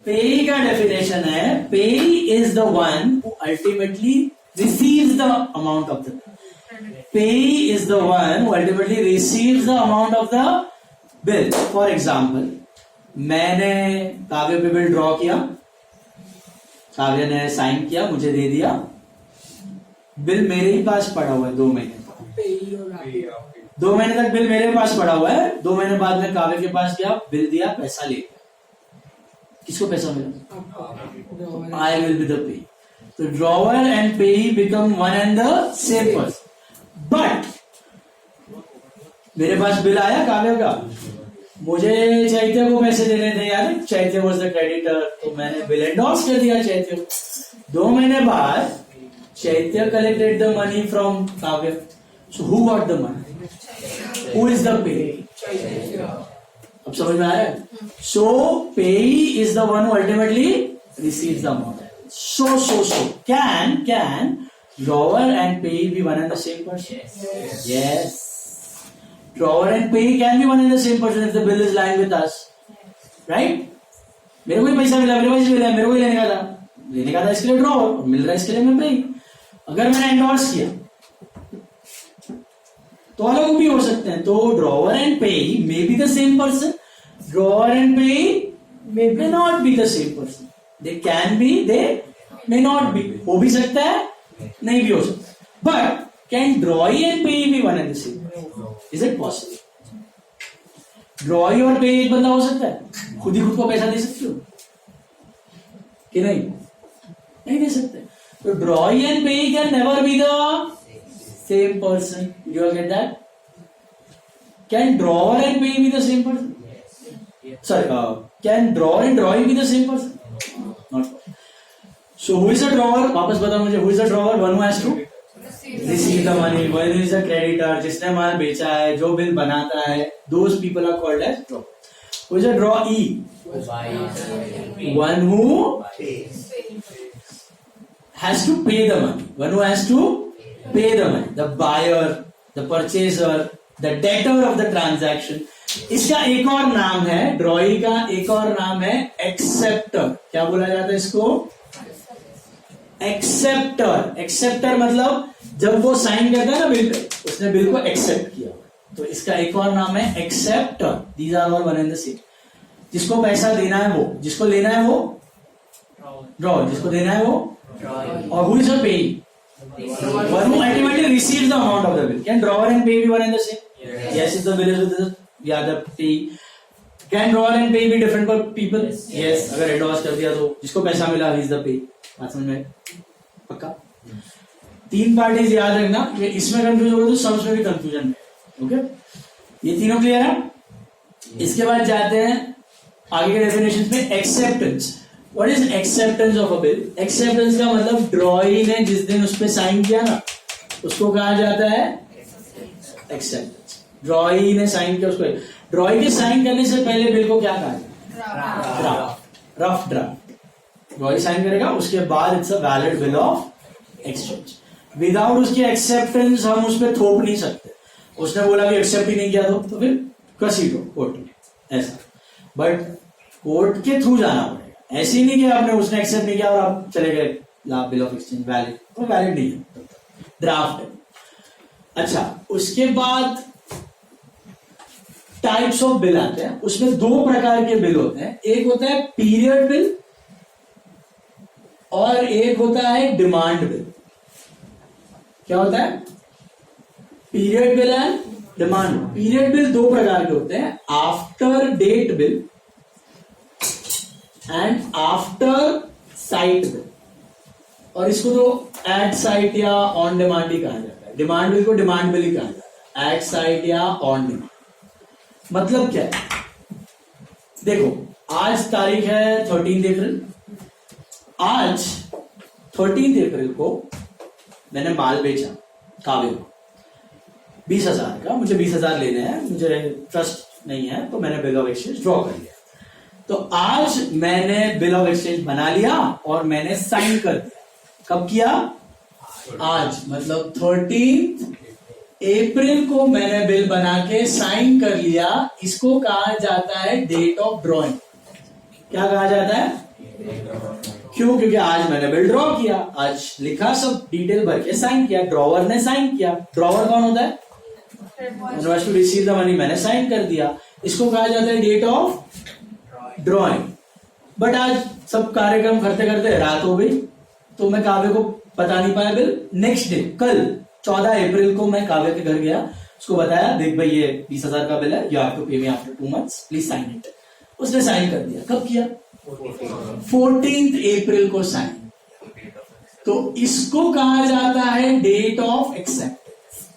पेई का डेफिनेशन है, payee is the one who ultimately receives the amount of the, payee is the one who ultimately receives the amount of the bill. For example, मैंने काव्य पे bill draw किया, काव्य ने sign किया, मुझे दे दिया, बिल मेरे ही पास पड़ा हुआ है 2 महीने तक. 2 महीने तक बिल मेरे पास पड़ा हुआ है. 2 महीने बाद में काव्य के पास गया, बिल दिया, पैसा ले गया. किसको पैसा मिला? I will be the pay. तो drawer and payee become one and the same person. But मेरे पास बिल आया काव्य का, मुझे चैत्य को पैसे देने थे यार, चैत्य वाज द क्रेडिटर, तो मैंने बिल एंडोर्स कर दिया चैत्य को. 2 महीने बाद चैत्य कलेक्टेड द मनी फ्रॉम काव्य. So who got the money? Who is the pay? अब समझ में आ रहा है? सो पेई is the one who ultimately receives the amount. So can drawer and payee be one and the same person? Yes. Drawer and payee can be one and the same person if the bill is lying with us, right? मेरे को ही पैसा मिला, मेरे को मिला, मेरे को ही लेने का था इसके लिए ड्रॉवर, मिल रहा है इसके लिए मैं पेई. अगर मैंने एंडोर्स किया तो अलग भी हो सकते हैं. तो ड्रॉवर एंड पेई may be the same person, drawer and पेई may not be the same person. They can be, they may not be. हो भी सकता है, नहीं भी हो सकता. But can drawee and payee be one and the same? Is it possible? ड्रॉई और पेई एक बंदा हो सकता है? खुद ही खुद को पैसा दे सकते हो कि नहीं? नहीं दे सकते. तो ड्रॉई एंड पेई can never be the same person. Do you get that? Can drawer and payee be the same person? Sorry, can drawer and drawee be the same person? Not. So who is a drawer? वापस बताओ मुझे. Who is a drawer? One who has to receive the money. One who is a creditor, जिसने माल बेचा है, जो bill बनाता है. Those people are called as drawer. Who is a drawee? One who has to pay the money. One who has to pay the money. The buyer, the purchaser, the debtor of the transaction. इसका एक और नाम है, ड्रॉई का एक और नाम है एक्सेप्टर. क्या बोला जाता है इसको? एक्सेप्टर. एक्सेप्टर मतलब जब वो साइन करता है ना बिल पे, उसने बिल को एक्सेप्ट किया, तो इसका एक और नाम है acceptor. These are all one and the same. जिसको पैसा देना है वो, जिसको लेना है वो ड्रॉवर, जिसको देना है वो. और who is a payee? One who ultimately receives the amount of the bill. Can drawer and payee be one and the same? Yes, if the bill is with the other pay. Can drawer and pay be different for people? Yes. अगर endorse कर दिया तो जिसको पैसा मिला he is the pay. बात समझ में पक्का? 3 पार्टीज याद रखना. इसमें कंफ्यूज हो तो सम्स में भी कंफ्यूजन है. ओके, ये तीनों क्लियर है. इसके बाद जाते हैं आगे के डेफिनेशन में. Acceptance. What is acceptance of a bill? Acceptance का मतलब ड्रॉई ने जिस दिन उस पर साइन किया ना, उसको कहा जाता है एक्सेप्टेंस. ड्रॉई ने साइन किया, उसको. ड्रॉई के साइन करने से पहले बिल को क्या कहा जाए? Draft. Rough draft. Drawee sign करेगा, उसके बाद it's a valid bill of exchange. Without उसकी एक्सेप्टेंस हम उस पर थोप नहीं सकते. उसने बोला कि एक्सेप्ट ही नहीं किया तो फिर कसी दो कोर्ट में, ऐसा. बट कोर्ट के थ्रू जाना पड़ेगा. ऐसे ही नहीं कि आपने, उसने एक्सेप्ट नहीं किया और आप चले गए बिल ऑफ एक्सचेंज वैलिड, तो वैलिड नहीं है, ड्राफ्ट है. अच्छा, उसके बाद टाइप्स ऑफ बिल आते हैं. उसमें 2 प्रकार के बिल होते हैं. एक होता है पीरियड बिल और एक होता है डिमांड बिल. क्या होता है? Period bill and demand. Period bill 2 प्रकार के होते हैं. After date bill and after sight bill. और इसको तो एट साइट या ऑन डिमांड ही कहा जाता है. डिमांड बिल को डिमांड बिल ही कहा जाता है, एट साइट या ऑन डिमांड. मतलब क्या है? देखो, आज तारीख है 13 अप्रैल. आज 13 अप्रैल को मैंने माल बेचा काव्य को 20,000 का. मुझे 20,000 लेने हैं, मुझे ट्रस्ट नहीं है, तो मैंने बिल ऑफ एक्सचेंज ड्रॉ कर लिया. तो आज मैंने बिल ऑफ एक्सचेंज बना लिया और मैंने साइन कर दिया. कब किया? आज. मतलब 13 अप्रैल को मैंने बिल बना के साइन कर लिया. इसको कहा जाता है डेट ऑफ ड्रॉइंग. क्या कहा जाता है? क्यों? क्योंकि आज मैंने बिल ड्रॉ किया, आज लिखा, सब डिटेल भर के साइन किया, ड्रॉवर ने साइन किया। ड्रॉवर कौन होता है? Invoice to receive the money, मैंने साइन कर दिया, इसको कहा जाता है डेट ऑफ ड्रॉइंग। बट आज सब कार्यक्रम करते करते रात हो गई, तो मैं काव्य को बता नहीं पाया बिल। नेक्स्ट डे, कल 14 अप्रैल को मैं काव्य के घर गया, उसको बताया, देख भाई ये 20,000 का बिल है, you have to pay me after 2 months, please sign it. उसने साइन कर दिया। कब किया? 14 अप्रैल को साइन। तो इसको कहा जाता है date of acceptance.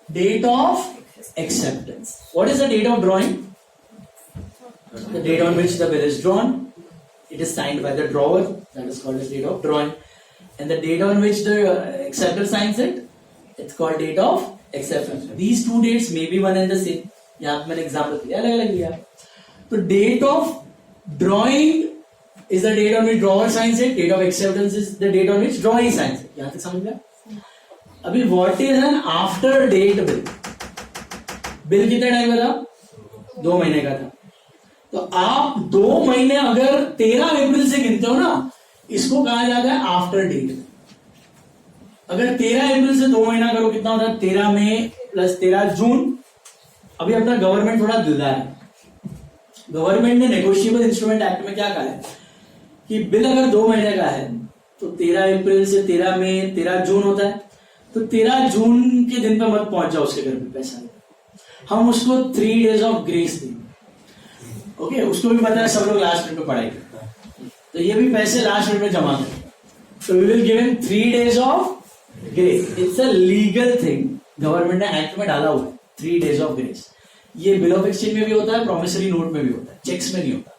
Date of acceptance. What is the date of drawing? The date on which the bill is drawn. It is signed by the drawer. That is called as date of drawing. And the date on which the acceptor signs it, it's called date of acceptance. These two dates may be one and the same. यहाँ पे मैंने example दिया, अलग अलग लिया। तो date of drawing is the date on which drawer signs it. Date of acceptance is the date on which drawee signs it. यहाँ तक समझ गया? अभी what is an after date bill? Bill कितने टाइम का था? 2 महीने का था। तो आप 2 महीने अगर 13 अप्रैल से गिनते हो ना, इसको कहा जाता है आफ्टर डेट। अगर 13 अप्रैल से 2 महीना करो, कितना होता है? 13 मई प्लस 13 जून। अभी अपना गवर्नमेंट थोड़ा दिलदार है। गवर्नमेंट ने नेगोशिएबल इंस्ट्रूमेंट एक्ट में क्या कहा है कि बिल अगर 2 महीने का है तो 13 अप्रैल से 13 मई 13 जून होता है। तो 13 जून के दिन पे मत पहुंच जाओ उसके घर में पैसा, हम उसको 3 days ऑफ ग्रेस देंगे। ओके, उसको भी पता है सब लोग लास्ट मिनट में पढ़ाई करते हैं, तो ये भी पैसे लास्ट मिनट में जमा करें। तो we will give him 3 days of grace. It's a legal thing, government ने एक्ट में डाला हुआ है 3 days ऑफ ग्रेस। ये बिल ऑफ एक्सचेंज में भी होता है, प्रोमिसरी नोट में भी होता है, चेक्स में नहीं होता।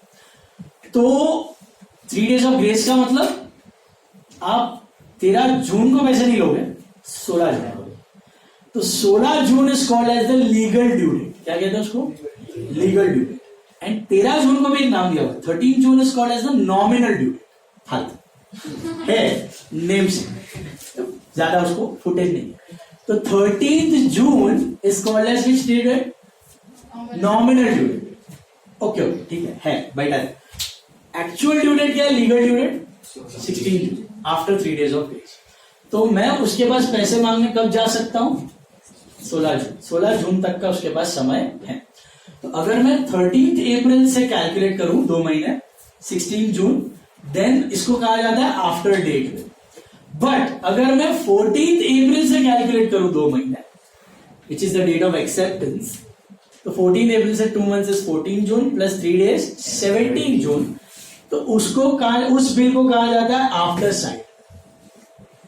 तो 3 days ऑफ ग्रेस का मतलब आप 13 जून को पैसे नहीं लोगे, 16 जून लोगे। तो 16 June is called as the legal due date. क्या कहते हैं उसको? Legal due date. एंड 13 जून को भी एक नाम दिया हुआ है, 13 June is called as the nominal due date. फालतू है नेम से, ज्यादा उसको फुटेज नहीं है। तो 13th June is called as which due date? Nominal due date. Okay, ठीक है बेटा। एक्चुअल ड्यू डेट क्या है? Legal due date 16 June, after 3 days of grace. तो मैं उसके पास पैसे मांगने कब जा सकता हूं? 16 जून। 16 जून तक का उसके पास समय है। तो अगर मैं 13th अप्रैल से कैलकुलेट करूं 2 महीने, 16 जून, देन इसको कहा जाता है आफ्टर डेट बिल। बट अगर मैं 14th अप्रैल से कैलकुलेट करूं 2 महीने, which is the date of acceptance, तो 14th अप्रैल से 2 months is 14 June plus 3 days 17 June. तो उसको उस बिल को कहा जाता है आफ्टर साइड।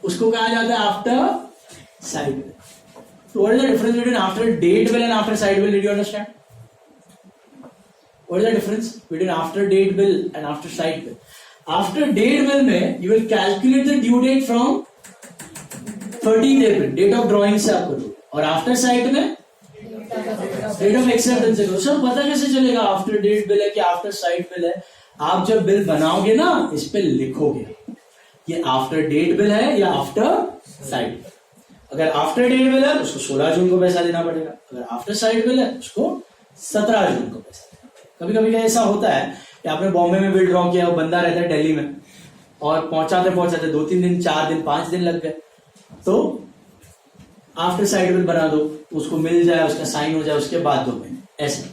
उसको कहा जाता है आफ्टर साइड बिल। तो what is the difference between after date bill and after sight bill? Did you understand? What is the difference between after date bill and after side bill? After date bill में you will calculate the due date from 13th April, date of drawing से आप करो, और after side में date of acceptance से करो। Sir पता कैसे चलेगा after date bill है कि after side bill है? आप जब बिल बनाओगे ना, इस पे लिखोगे ये after date bill है या after side bill। अगर after date bill है उसको 16 जून को पैसा देना पड़ेगा, अगर after side bill है उसको 17 जून को पैसा। कभी कभी क्या ऐसा होता है कि आपने बॉम्बे में बिल ड्रॉ किया, वो बंदा रहता है दिल्ली में, और पहुंचाते 2-3 दिन 4 दिन 5 दिन लग गए, तो आफ्टर साइड बिल बना दो, उसको मिल जाए, उसका साइन हो जाए, उसके बाद 2 महीने ऐसे।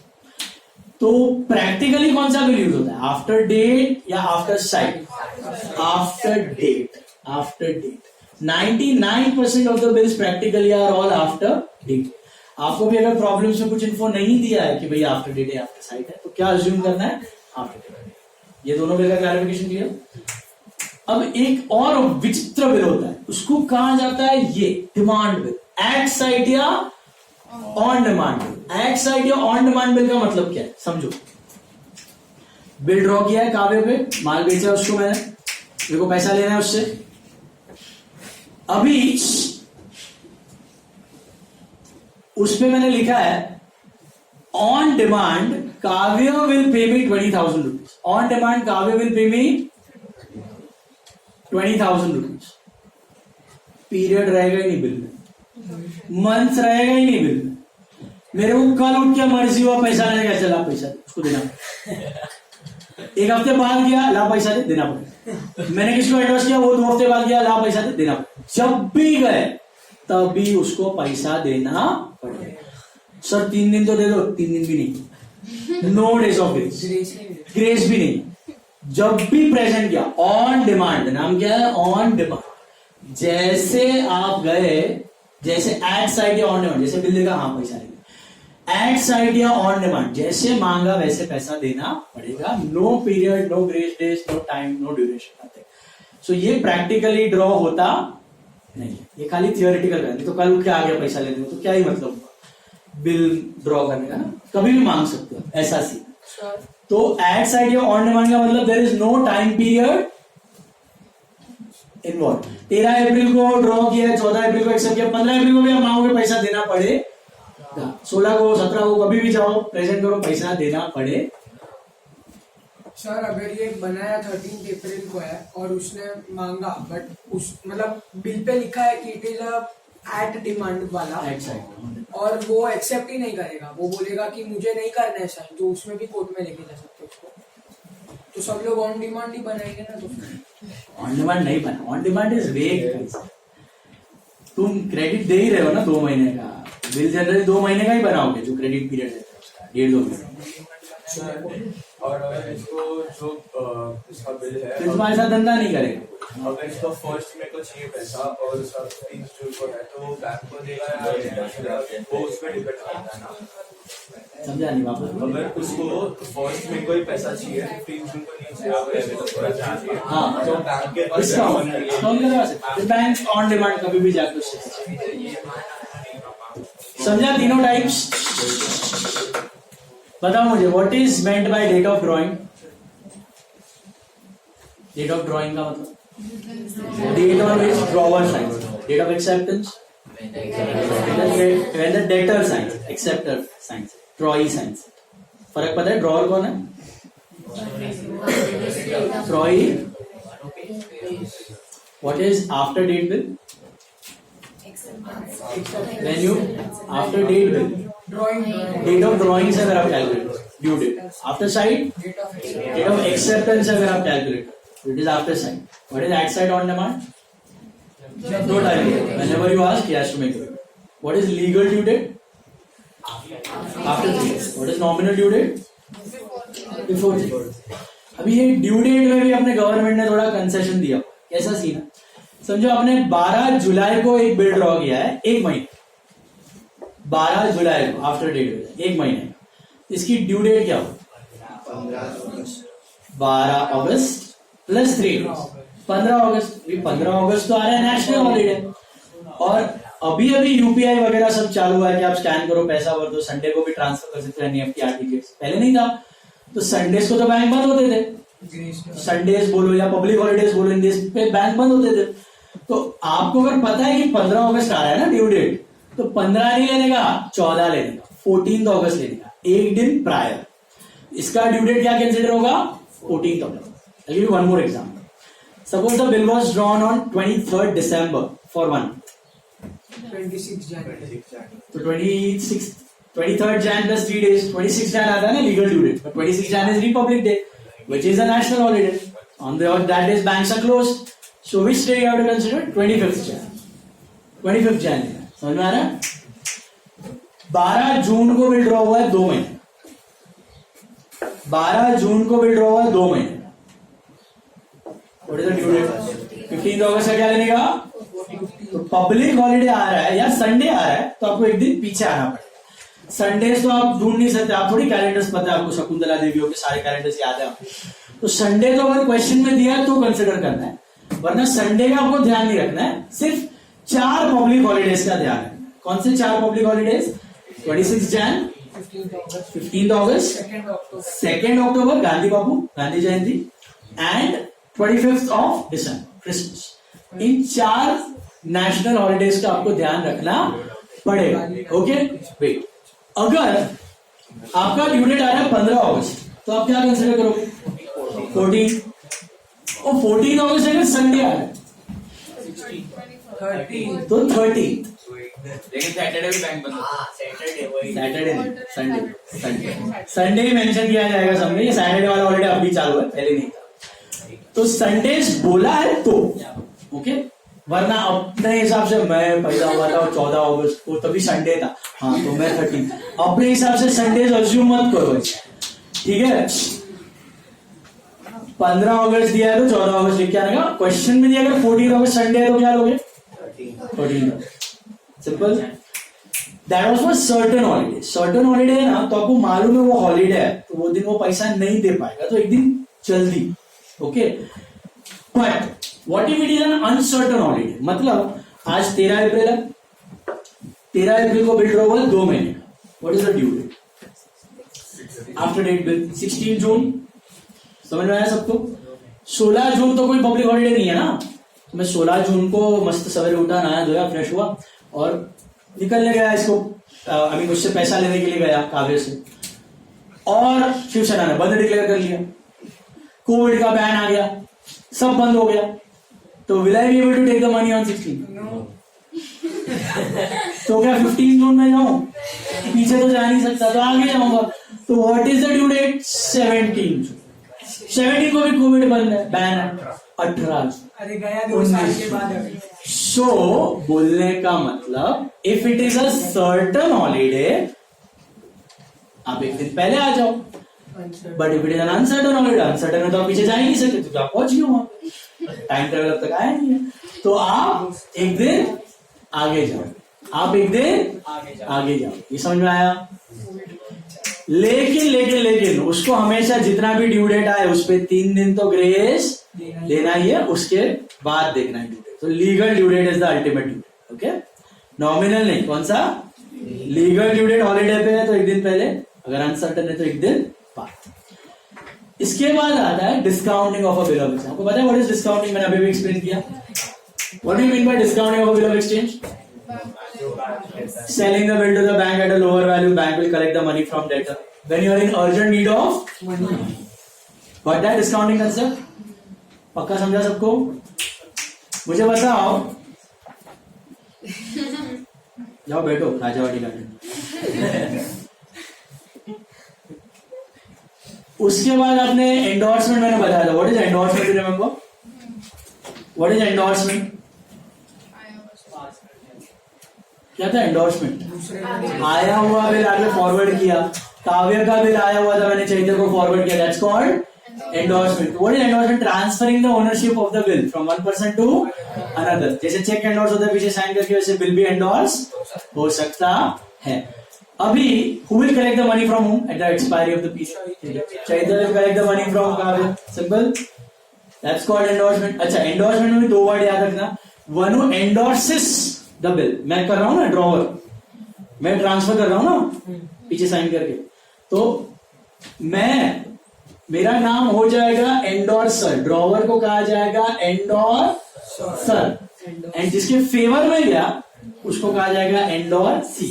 तो प्रैक्टिकली कौन सा बिल यूज होता है? आफ्टर डेट या after sight? After date. After date. 99% of the bills practically are all after date. आपको भी अगर प्रॉब्लम्स में कुछ इन्फो नहीं दिया है कि भाई आफ्टर डेट है आफ्टर साइड है, तो क्या अज्यूम करना है? After date. ये दोनों बिल का क्लैरिफिकेशन क्लियर। अब एक और विचित्र बिल होता है, उसको कहा जाता है ये डिमांड बिल। एट साइट या on demand bill. At sight या ऑन डिमांड बिल का मतलब क्या है समझो। बिल ड्रॉ किया है काव्य पे, माल बेचा है उसको मैंने, मेरे को पैसा लेना है उससे। अभी उस पे मैंने लिखा है ऑन डिमांड काव्य will pay me 20,000 rupees. On demand काव्य will pay me 20,000 rupees. Period रहेगा ही नहीं बिल में, मंथ रहेगा ही नहीं बिल में। मेरे को कल उठ के मर्जी हुआ पैसा लगेगा, चला पैसा उसको देना। एक हफ्ते बाद गया, ला पैसा दे, देना पड़ेगा। मैंने किसको एडवाइस किया, वो 2 हफ्ते बाद गया, ला पैसा दे, देना पड़ेगा। जब भी गए तभी उसको पैसा देना पड़ेगा। सर 3 दिन तो दे दो, 3 दिन भी नहीं, नो डेज ऑफ ग्रेस भी नहीं। जब भी प्रेजेंट किया, ऑन डिमांड, नाम क्या है, ऑन डिमांड। जैसे आप गए, जैसे एट साइड या ऑन डिमांड, जैसे बिल देगा, हाँ पैसा लेंगे, एट साइड या ऑन डिमांड, जैसे मांगा वैसे पैसा देना पड़ेगा। No period, no grace days, no time, no duration. So ये प्रैक्टिकली ड्रॉ होता नहीं है, ये खाली थियोरेटिकल है। तो कल उठ के आ गया पैसा लेने, तो क्या ही मतलब हुआ बिल ड्रॉ करने का ना, कभी भी मांग सकते हो, ऐसा सी। तो एट साइड या ऑन डिमांड का मतलब there is no time period involve. 13 अप्रैल को ड्रॉ किया, 14 अप्रैल को एक्सेप्ट किया, 15 अप्रैल को भी आप मांगोगे पैसा देना पड़ेगा, 16 को 17 को कभी भी जाओ प्रेजेंट करो, पैसा देना पड़े। सर अगर ये बनाया 13 अप्रैल को है और उसने मांगा, बट उस मतलब बिल पे लिखा है कि इट इज एट डिमांड वाला, और वो एक्सेप्ट ही नहीं करेगा, वो बोलेगा कि मुझे नहीं करना है साइन, तो उसमें भी कोर्ट में लेके जा सकते उसको। तो सब लोग ऑन डिमांड ही बनाएंगे ना, तो ऑन डिमांड नहीं बना, ऑन डिमांड इज वेग। तुम क्रेडिट दे ही रहे हो ना 2 महीने का, बिल जनरली 2 महीने का ही बनाओगे, जो क्रेडिट पीरियड है उसका 1.5-2 महीने। और अगर इसको जो इसका बिल है, तो तुम्हारे साथ धंधा नहीं करेगा। अगर इसको 1 मई को चाहिए पैसा और उसका 30 जून को है, तो वो बैंक को देगा या वो उस पर डिपेंड करता है ना। समझा नहीं वापस। अगर उसको 1 मई को ही पैसा चाहिए, 15 जून को नहीं चाहिए, हाँ तो बैंक के पास बैंक ऑन डिमांड कभी भी जाकर समझा तीनों टाइप्स। बताओ मुझे, what is meant by date of drawing? Date of drawing का मतलब date on which drawer signs, date of acceptance when the debtor signs, acceptor signs, drawee signs। फर्क पता है ड्रॉवर कौन है? drawee। what is after date bill? when you after date bill, date of drawing से अगर आप calculate, due date. After sight, date of acceptance अगर आप calculate, it is after sight. What is at sight on demand? No time, whenever you ask he has to make it. What is legal due date? After 3 years। What is nominal due date? Before 3 years। अभी ये due date में भी अपने government ने थोड़ा concession दिया। कैसा scene है? समझो आपने 12 जुलाई को एक बिल ड्रॉ किया है, 1 महीने, 12 जुलाई को आफ्टर डेट 1 महीने, इसकी ड्यू डेट क्या हो? 12 अगस्त प्लस 3 days, 15 अगस्त। 15 अगस्त तो आ रहा है नेशनल हॉलीडे, और अभी अभी यूपीआई वगैरह सब चालू है कि आप स्कैन करो, पैसा भर दो, संडे को भी ट्रांसफर कर सकते हैं एनईएफटी, आरटीजीएस। पहले नहीं था, तो संडेज को तो बैंक बंद होते थे, संडेज बोलो या पब्लिक हॉलीडेज बोलो, इन देश पे बैंक बंद होते थे। तो आपको अगर पता है कि 15 अगस्त आ रहा है ना ड्यू डेट, तो 15 नहीं लेने का, 14 लेने का, 14 अगस्त लेने का, एक दिन प्रायर। इसका ड्यू डेट क्या कंसिडर होगा? 14 अगस्त। I'll give you one more example. Suppose the bill was drawn on 23rd December for 1. 26 January। तो 23rd Jan plus 3 days, 26 Jan आता है ना legal due date, but 26 Jan is Republic Day, which is a national holiday. On that days banks are closed. So which day you have to consider? 25th Jan. 25th Jan समझ में आ रहा है? 12 जून को bill draw हुआ है 2 महीने, 12 जून को bill draw हुआ है 2 महीने। What is the due date? 15 अगस्त का क्या लेने का? तो पब्लिक हॉलीडे आ रहा है या संडे आ रहा है, तो आपको एक दिन पीछे आना पड़ेगा। संडे तो आप ढूंढ नहीं सकते, आप थोड़ी कैलेंडर्स पता है आपको, शकुंतला देवियों के सारे कैलेंडर्स याद है आपको, तो संडे तो अगर क्वेश्चन में दिया है तो कंसिडर करना है, वरना संडे का आपको ध्यान नहीं रखना है। सिर्फ 4 पब्लिक हॉलीडेज का ध्यान है। कौन से 4 public holidays? 26 Jain, 15 August, 2 October Gandhi Bapu Gandhi Jayanti, and 25th of December Christmas. In 4 national holidays का आपको ध्यान रखना पड़ेगा। ओके वेट, अगर आपका ड्यू डेट आ रहा है 15 अगस्त, तो आप क्या कंसिडर करोगे? 14, और 14 अगस्त अगर संडे आ रहा है 13, तो 13, लेकिन सैटरडे भी बैंक बंद होता है। सैटरडे संडे ही मेंशन किया जाएगा सब में। ये सैटरडे वाला ऑलरेडी अभी चालू है, पहले नहीं था। तो संडेज बोला है तो ओके, वरना अपने हिसाब से मैं पैदा हुआ था 14 अगस्त को, तभी संडे था, हाँ तो मैं 13। अपने हिसाब से संडेज अज्यूम मत करो, ठीक है। 15 अगस्त दिया है तो 14 अगस्त लिख के आने का। क्वेश्चन में दिया अगर 14 अगस्त संडे है तो क्या लोगे? 14। Simple. That was for certain holiday. Certain holiday है ना, तो आपको मालूम है वो हॉलीडे है, तो वो दिन वो पैसा नहीं दे पाएगा, तो एक दिन जल्दी, okay. But what if it is an uncertain holiday? मतलब आज 13 अप्रैल है, 13 अप्रैल को बिल ड्रॉ हुआ 2 महीने का, what is the due date? After date bill 16 June. समझ में आया सबको? 16 जून तो कोई पब्लिक हॉलीडे नहीं है ना, तो मैं 16 जून को मस्त सवेरे उठा, नहाया धोया, फ्रेश हुआ और निकलने गया इसको, अभी मुझसे पैसा लेने के लिए गया काव्य से, और शिवसेना ने बंद डिक्लेयर कर लिया, कोविड का बैन आ गया, सब बंद हो गया, तो will I be able to take the money on 16? तो क्या 15 जून में जाऊं? पीछे तो जा नहीं सकता, तो आगे जाऊंगा। तो what is the due date? 17 June. 17 को भी कोविड बंद है, बैन है। 18 जून। अरे गया 2 साल के बाद। सो बोलने का मतलब, if it is a certain holiday आप एक दिन पहले आ जाओ, but if it is an uncertain holiday, uncertain है तो आप पीछे जा ही नहीं सकते, तो आप पहुंच गए वहां, टाइम ट्रेवल अब तक आया नहीं है, तो आप एक दिन आगे जाओ, आप एक दिन आगे जाओ। ये समझ में आया? लेकिन उसको हमेशा जितना भी ड्यू डेट आए उस पे 3 दिन तो ग्रेस लेना ही है, उसके बाद देखना है ड्यू डेट। तो legal due date is the ultimate due date, okay. Nominal नहीं। कौन सा? लीगल ड्यू डेट हॉलीडे पे है तो एक दिन पहले, अगर अनसर्टन है तो एक दिन बाद। इसके बाद आता है discounting of a bill of exchange. आपको पता है व्हाट इज डिस्काउंटिंग? मैंने अभी भी एक्सप्लेन किया। What do you mean by discounting of a bill of exchange? Selling the bill to the bank at a lower value, bank will collect the money from debtor when you are in urgent need of money. What that discounting concept? पक्का समझा सबको? मुझे बताओ। जाओ बैठो, Rajawadi garden. उसके बाद आपने एंडोर्समेंट मैंने बताया था। What is endorsement? Remember what is endorsement? क्या था एंडोर्समेंट? आया हुआ बिल आगे फॉरवर्ड किया। काव्य का बिल आया हुआ था, मैंने चैतन्य को फॉरवर्ड किया, that's called endorsement. What is endorsement? Transferring the ownership of the bill from one person to another. जैसे चेक एंडोर्स होता है पीछे साइन करके, वैसे बिल भी एंडोर्स हो सकता है। अभी who will collect the money from whom at the expiry of the period? Chaitanya will collect the money from काव्य। Simple, that's called endorsement. अच्छा, एंडोर्समेंट में भी 2 वर्ड याद रखना। One who endorses the bill, मैं कर रहा हूं ना ड्रॉवर, मैं ट्रांसफर कर रहा हूं ना पीछे साइन करके, तो मेरा नाम हो जाएगा एंडोर्सर, ड्रॉवर को कहा जाएगा एंडोर्सर, एंड जिसके फेवर में गया उसको कहा जाएगा एंडोर्सी।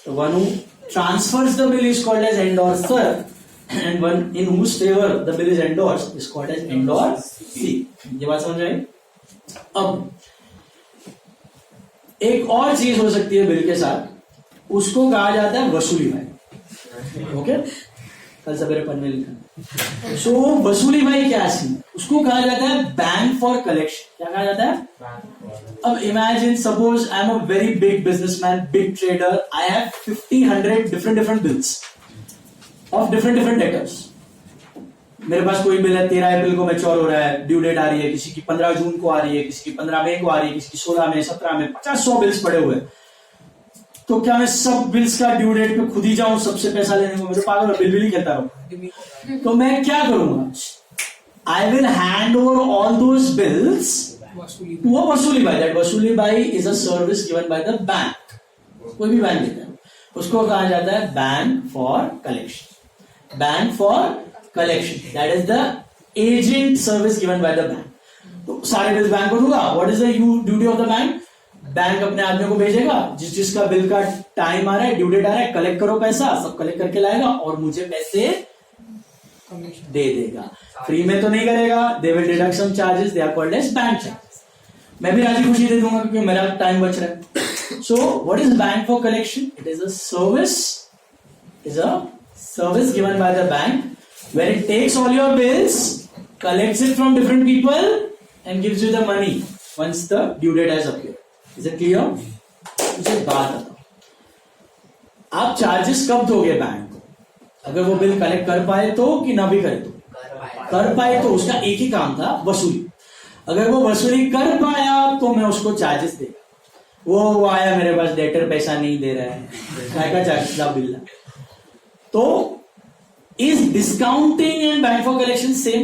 तो one who transfers the bill is called as endorser, and one in whose favour the bill is endorsed is called as endorsee. ये बात समझ आई? अब एक और चीज हो सकती है बिल के साथ, उसको कहा जाता है वसूली भाई। ओके, कल सवेरे पन्ने लिखा। सो वसूली भाई क्या है? उसको कहा जाता है बैंक फॉर कलेक्शन। क्या कहा जाता है? अब imagine, suppose I am a very big businessman, big trader, I have 50-100 different bills of different debtors. मेरे पास कोई बिल है 13 अप्रैल को मैच्योर हो रहा है, ड्यू डेट आ रही है, किसी की 15 जून को आ रही है, किसी की 15 मई को आ रही है, किसी की 16 में, 17 में, 50-100 बिल्स पड़े हुए। तो क्या मैं सब बिल्स का ड्यू डेट पे खुद ही जाऊं सबसे पैसा लेने को? मुझे पागल, बिल ही खेलता रहूं। तो मैं क्या करूंगा? I will hand over all those bills to a वसूली भाई। दैट वसूली भाई is a service given by the bank. कोई भी बैंक देता है, उसको कहा जाता है bank for collection. Bank for collection, that is the agent service given by the bank. तो सारे बिल्स बैंक को दूंगा। What is the duty of the bank? Bank अपने आदमियों को भेजेगा, जिसका बिल का टाइम आ रहा है, ड्यू डेट आ रहा है, कलेक्ट करो पैसा, सब कलेक्ट करके लाएगा और मुझे पैसे दे देगा। फ्री में तो नहीं करेगा, they will deduct some charges, they are called as bank charges. मैं भी राजी खुशी दे दूंगा क्योंकि मेरा टाइम बच रहा है। So what is bank for collection? It is a service. Is a service given by the bank where it takes all your bills, collects it from different people, and gives you the money once the due date has appeared. Is it clear? मुझे बात बताओ, आप charges कब दोगे bank को? अगर वो bill collect कर पाए तो कि ना भी करे तो? कर पाए तो उसका एक ही काम था, वसूली. अगर वो वसूली कर पाया तो मैं उसको चार्जेस देगा. वो आया मेरे पास डेटर पैसा नहीं दे रहा है, काय का चार्जेस ला बिल ला. तो is discounting and bank for collection same?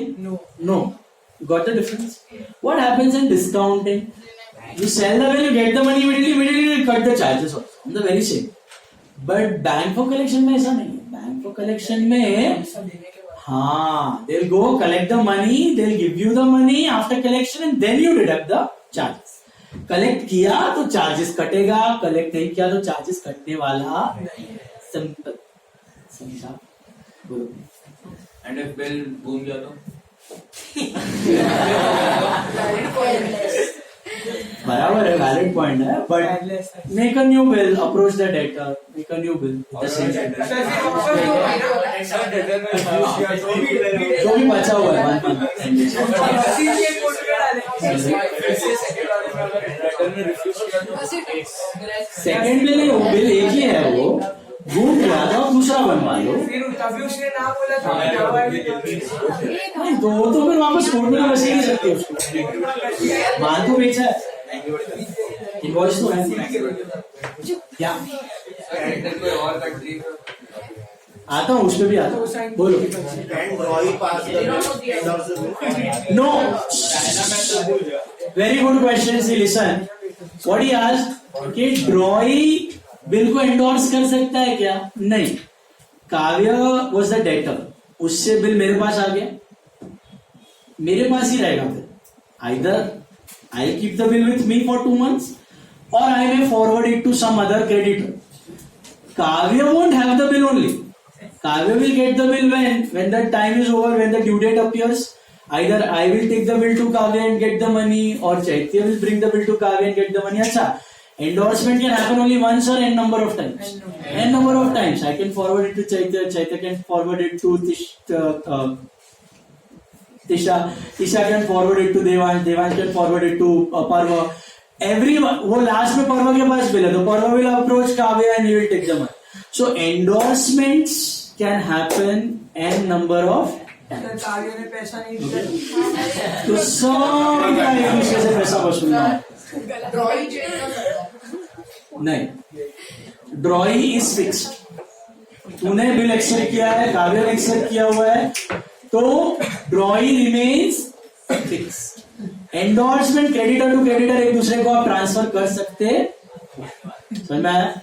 No. You got the difference? What happens in discounting? You sell the bill, you get the money immediately you cut the charges also. The very same. But bank for collection में ऐसा नहीं है. Bank for collection में हाँ, they'll go collect the money, they'll give you the money after collection and then you deduct the charges. Collect किया तो charges कटेगा, collect नहीं किया तो चार्जेस कटने वाला सिंपल. समझा? बोलो. एंड इफ बिल घूम गया तो बराबर है, वैलिड पॉइंट है. But make a new bill, approach the debtor, make a new bill. जो भी बचा हुआ है 1 month. सेकेंड बिल नहीं, वो बिल एक ही है, वो घूम गया था, दूसरा बनवा लो. तभी उसने ना बोला था. नहीं तो फिर वापस कोर्ट में बस ही नहीं सकते उसको. माल तो बेचा है, इनवॉइस तो है. क्या आता हूँ, उस पर भी आता हूँ. बोलो. No, very good question. See listen what he asked कि ड्रॉई बिल को एंडोर्स कर सकता है क्या? नहीं. काव्य वॉज द डेटर, उससे बिल मेरे पास आ गया, मेरे पास ही रहेगा फिर. Either I keep the bill with me for 2 months or I may forward it to some other creditor. Kavya won't have the bill only. Kavya will get the bill when the time is over, when the due date appears. Either I will take the bill to Kavya and get the money, or Chaitya will bring the bill to Kavya and get the money. Acha, endorsement can happen only once or n number of times. N number of times. I can forward it to Chaitya. Chaitya can forward it to Tisha. Tisha can forward it to Devansh. Devansh can forward it to Parva. Everyone. वो last में पर्वा के पास bill है, तो पर्वा will approach Kavya and he will take the money. So endorsements can happen n number of times. काव्य ने पैसा नहीं दिया तो सब का एक दूसरे से पैसा वसूलना है. नहीं, ड्रॉई इज फिक्स्ड. तूने बिल एक्सेप्ट किया है, काव्य ने एक्सेप्ट किया हुआ है, तो drawee remains fix. Endorsement creditor to creditor एक दूसरे को आप ट्रांसफर कर सकते. समझ में आया?